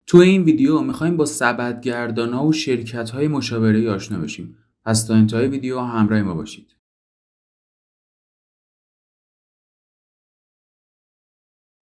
تو این ویدیو میخوایم با سبدگردان‌ها و شرکت‌های مشاوره‌ای آشنا بشیم. پس تا انتهای ویدیو همراه ما باشید.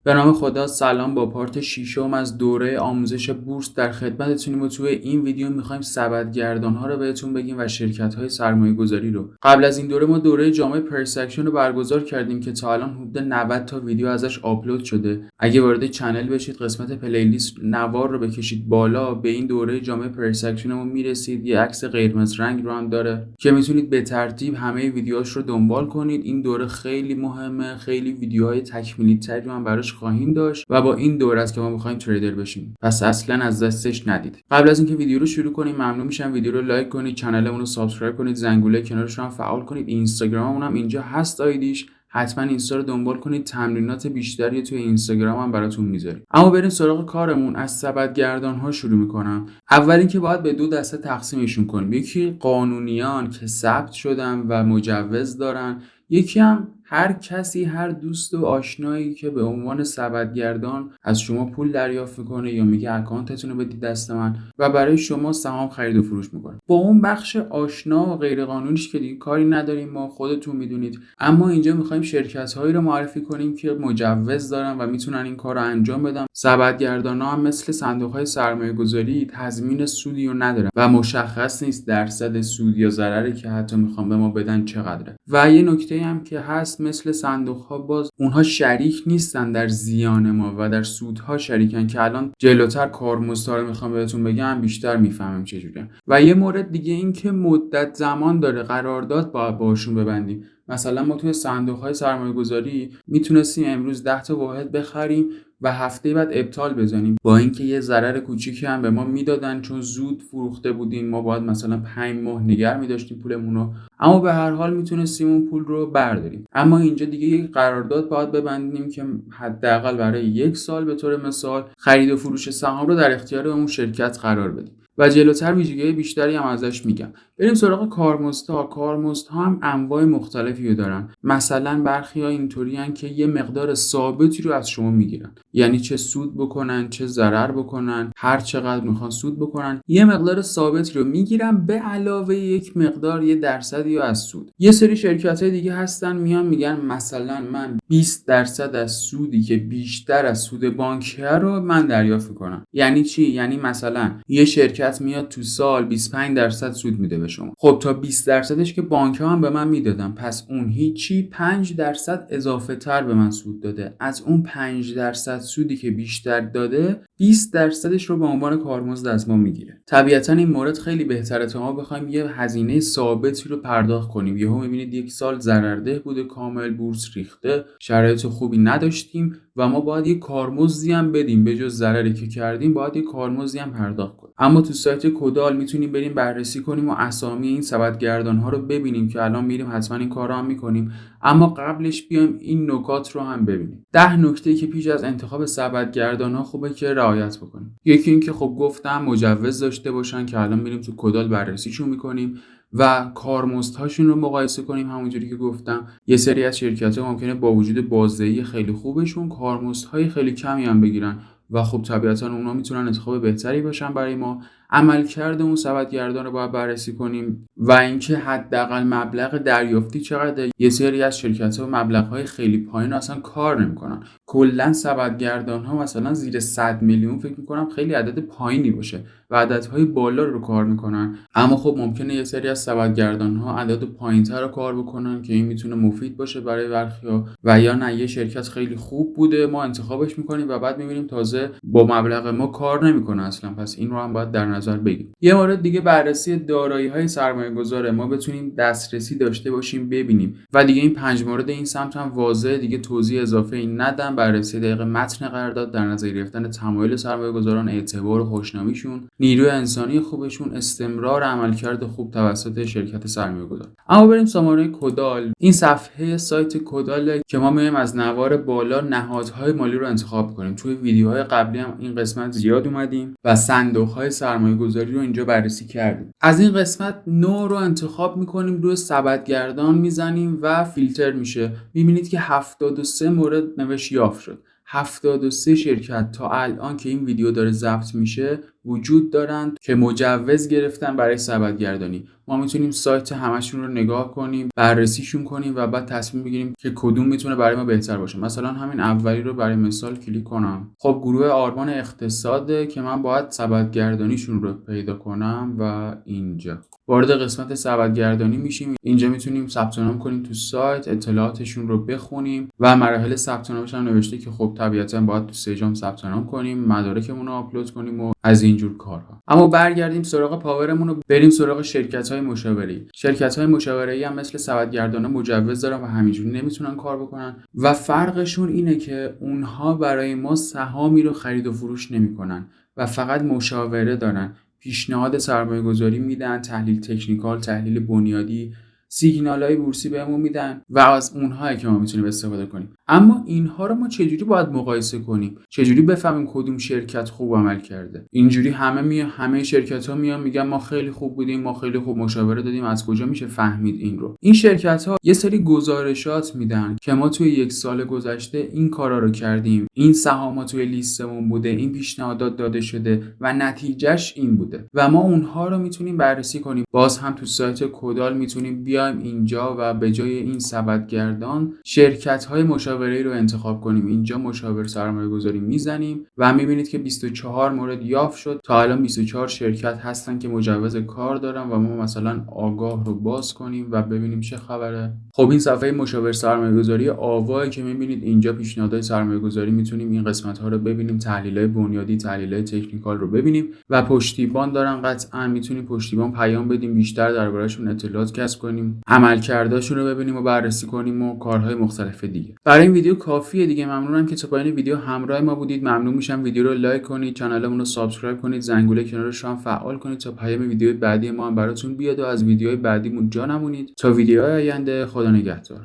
به نام خدا، سلام. با پارت ششم از دوره آموزش بورس در خدمتتونیم و توی این ویدیو میخوایم سبدگردان‌ها رو بهتون بگیم و شرکت‌های سرمایه‌گذاری رو. قبل از این دوره ما دوره جامع پرسکشن رو برگزار کردیم که تا الان حدود 90 تا ویدیو ازش آپلود شده. اگه وارد چنل بشید، قسمت پلیلیست نوار رو بکشید بالا، به این دوره جامع پرسکشنمون میرسید. یه عکس قرمز رنگ رو هم داره که میتونید به ترتیب همه ویدیوهاش رو دنبال کنید. این دوره خیلی مهمه، خیلی ویدیوهای تکمیلی تری هم براش خواهیم داشت و با این دوره است که ما می‌خوایم تریدر بشیم. پس اصلا از دستش ندید. قبل از اینکه ویدیو رو شروع کنیم ممنون میشم ویدیو رو لایک کنید، چنلمون رو سابسکرایب کنید، زنگوله کنارش رو هم فعال کنید. اینستاگراممون هم اینجا هست آیدیش، حتما اینستا رو دنبال کنید. تمرینات بیشتری توی اینستاگرام هم براتون میذاریم. اما بریم سراغ کارمون. از سبدگردان‌ها شروع میکنم. اول اینکه باید به دو دسته تقسیمشون کنیم. یکی قانونیان که ثبت شدن و مجوز دارن، یکی هم هر کسی، هر دوست و آشنایی که به عنوان سبدگردان از شما پول دریافت میکنه یا میگه اکانتتون رو بدید دست من و برای شما سهام خرید و فروش میکنه. با اون بخش آشنا و غیر قانونیش که دیگه کاری نداریم، ما خودتون میدونید. اما اینجا میخوایم شرکت‌هایی رو معرفی کنیم که مجوز دارن و میتونن این کار رو انجام بدن. سبدگردان‌ها هم مثل صندوق‌های سرمایه‌گذاری تضمین سودی رو ندارن و مشخص نیست درصد سود یا ضرری که حتی میخوام به ما بدن چقدره. و یه نکته هم که هست، مثل صندوق‌ها باز اونها شریک نیستن در زیان ما و در سودها شریکن که الان جلوتر کارمزدها رو میخوام بهتون بگم بیشتر میفهمیم چجوریه. و یه مورد دیگه این که مدت زمان داره، قرارداد باید باشون ببندیم. مثلا ما توی صندوق‌های سرمایه‌گذاری میتونستیم امروز 10 تا واحد بخریم و هفته بعد ابطال بزنیم، با اینکه یه ضرر کوچیکی هم به ما میدادن چون زود فروخته بودیم. ما باید مثلا 5 ماه نگه می‌داشتیم پولمون رو، اما به هر حال میتونستیم اون پول رو برداریم. اما اینجا دیگه یک قرارداد باید ببندیم که حداقل برای 1 سال به طور مثال خرید و فروش سهام رو در اختیار اون شرکت قرار بدیم و جلوتر ویژگی بیشتری هم ازش میگم. بریم سراغ کارمزدها. کارمزدها هم انواع مختلفی رو دارن. مثلا برخی‌ها اینطوریان که یه مقدار ثابتی رو از شما میگیرن، یعنی چه سود بکنن چه ضرر بکنن، هر چقدر میخوان سود بکنن یه مقدار ثابتی رو میگیرن به علاوه یک مقدار، یه درصدی از سود. یه سری شرکت‌های دیگه هستن میان میگن مثلا من 20% از سودی که بیشتر از سود بانکیه رو من دریافت میکنم. یعنی چی؟ یعنی مثلا یه شرکت میاد تو سال 25% سود میده به شما. خب تا 20%ش که بانک‌ها هم به من میدادن، پس اون هیچی، 5% اضافه تر به من سود داده. از اون 5% سودی که بیشتر داده، 20%ش رو به عنوان کارمزد از ما میگیره. طبیعتا این مورد خیلی بهتره تا ما بخوایم یه هزینه ثابتی رو پرداخت کنیم. یهو میبینید 1 سال ضررده بوده، کامل بورس ریخته، شرایط خوبی نداشتیم و ما باید یه کارمزدی هم بدیم. به جز ضرری که کردیم باید یه کارمزدی هم پرداخت کنیم. اما تو سایت کدال میتونیم بریم بررسی کنیم و اسامی این سبدگردان‌ها رو ببینیم که الان میریم حتما این کارو هم میکنیم. اما قبلش بیایم این نکات رو هم ببینیم. 10 نکته که پیش از انتخاب سبدگردان‌ها خوبه که رعایت بکنیم. یکی این که خب گفتم مجوز داشته باشن که الان میریم تو کدال بررسیشون میکنیم و کارمزدهاشون رو مقایسه کنیم. همونجوری که گفتم یه سری از شرکت‌ها ممکنه با وجود بازدهی خیلی خوبشون کارمزدهای خیلی کمی هم بگیرن و خب طبیعتا اونا میتونن انتخاب بهتری باشن برای ما. عملکرد اون سبدگردان رو باید بررسی کنیم و اینکه حداقل مبلغ دریافتی چقدره. یه سری از شرکت‌ها مبلغ‌های خیلی پایین اصلا کار نمی‌کنن. کلا سبدگردان‌ها مثلا زیر 100 میلیون فکر می‌کنم خیلی عدد پایینی باشه و عددهای بالا رو کار می‌کنن. اما خب ممکنه یه سری از سبدگردان‌ها عدد پایین‌تر رو کار بکنن که این میتونه مفید باشه برای برخی‌ها، و یا نه یه شرکت خیلی خوب بوده ما انتخابش می‌کنیم و بعد می‌بینیم تازه با مبلغ ما کار نمی‌کنه اصلا. پس این رو هم باید در نظر بگیریم. یه مورد دیگه بررسی دارایی‌های سرمایه‌گذار. ما بتونیم دسترسی داشته باشیم ببینیم و دیگه این 5 مورد این سمت هم واضحه دیگه، توضیح اضافه ای ندم. بررسی دقیق متن قرارداد، در نظر گرفتن تمایل سرمایه‌گذاران، اعتبار و خوشنامیشون، نیروی انسانی خوبشون، استمرار عملکرد خوب توسط شرکت سرمایه‌گذار. اما بریم سامانه کدال. این صفحه سایت کدال که ما میایم از نوار بالا نهادهای مالی رو انتخاب کنیم. توی ویدیوهای قبلی هم این قسمت زیاد اومدیم و صندوق‌های سرمایه‌گذاری رو اینجا بررسی کردیم. از این قسمت نوع رو انتخاب می‌کنیم، روی سبدگردان میزنیم و فیلتر میشه. می‌بینید که 73 مورد نوشت یافت شد. 73 شرکت تا الان که این ویدیو داره ضبط میشه وجود دارند که مجوز گرفتن برای سبدگردانی. ما میتونیم سایت همشون رو نگاه کنیم، بررسیشون کنیم و بعد تصمیم بگیریم که کدوم میتونه برای ما بهتر باشه. مثلا همین اولی رو برای مثال کلیک کنم. خب گروه آرمان اقتصاده که من باید سبدگردانیشون رو پیدا کنم و اینجا وارد قسمت سبدگردانی میشیم. اینجا میتونیم ثبت نام کنیم تو سایت، اطلاعاتشون رو بخونیم و مراحل ثبت نامش هم نوشته که خب طبیعتاً باید تو سجام ثبت نام کنیم، مدارکمون رو آپلود کنیم و از اینجور کارها. اما برگردیم سراغ پاورمون و بریم سراغ شرکت‌های مشاوره. شرکت‌های مشاوره‌ای هم مثل سبدگردانا مجوز دارن و همینجوری نمیتونن کار بکنن و فرقشون اینه که اونها برای ما سهامی رو خرید و فروش نمی‌کنن و فقط مشاوره دارن. پیشنهاد سرمایه‌گذاری میدن، تحلیل تکنیکال، تحلیل بنیادی، سیگنال‌های بورسی بهمون میدن و از اونهایی که ما میتونیم استفاده کنیم. اما اینها رو ما چجوری باید مقایسه کنیم؟ چجوری بفهمیم کدوم شرکت خوب عمل کرده؟ اینجوری همه شرکت‌ها میان میگن ما خیلی خوب بودیم، ما خیلی خوب مشاوره دادیم. از کجا میشه فهمید این رو؟ این شرکت‌ها یه سری گزارشات میدن که ما توی 1 سال گذشته این کارا رو کردیم، این سهام‌ها توی لیستمون بوده، این پیشنهادات داده شده و نتیجهش این بوده و ما اونها رو میتونیم بررسی کنیم. باز هم تو سایت کدال میتونیم بیایم اینجا و به جای این سبدگردان شرکت‌های مشاوره‌ای رو انتخاب کنیم. اینجا مشاور سرمایه‌گذاری میزنیم و میبینید که 24 مورد یافت شد. تا الان 24 شرکت هستن که مجوز کار دارن و ما مثلا آگاه رو باز کنیم و ببینیم چه خبره. خب این صفحه مشاور سرمایه‌گذاری آوا که میبینید اینجا پیشنهادهای سرمایه‌گذاری میتونیم این قسمت‌ها رو ببینیم، تحلیل‌های بنیادی، تحلیل‌های تکنیکال رو ببینیم و پشتیبان دارن. قطعاً میتونیم پشتیبان پیام بدیم، بیشتر درباره‌شون اطلاعات کسب کنیم، عملکردشون رو ببینیم و بررسی کنیم و کارهای مختلف دیگه. برای این ویدیو کافیه دیگه. ممنونم که تا پایان ویدیو همراه ما بودید. ممنون میشم ویدیو رو لایک کنید، کانالمون رو سابسکرایب کنید، زنگوله کنارش هم فعال کنید تا پیام ویدیو بعدی ما هم براتون بیاد و از ویدیوهای بعدیمون جا نمونید. تا ویدیوهای آینده، خدا نگهدار.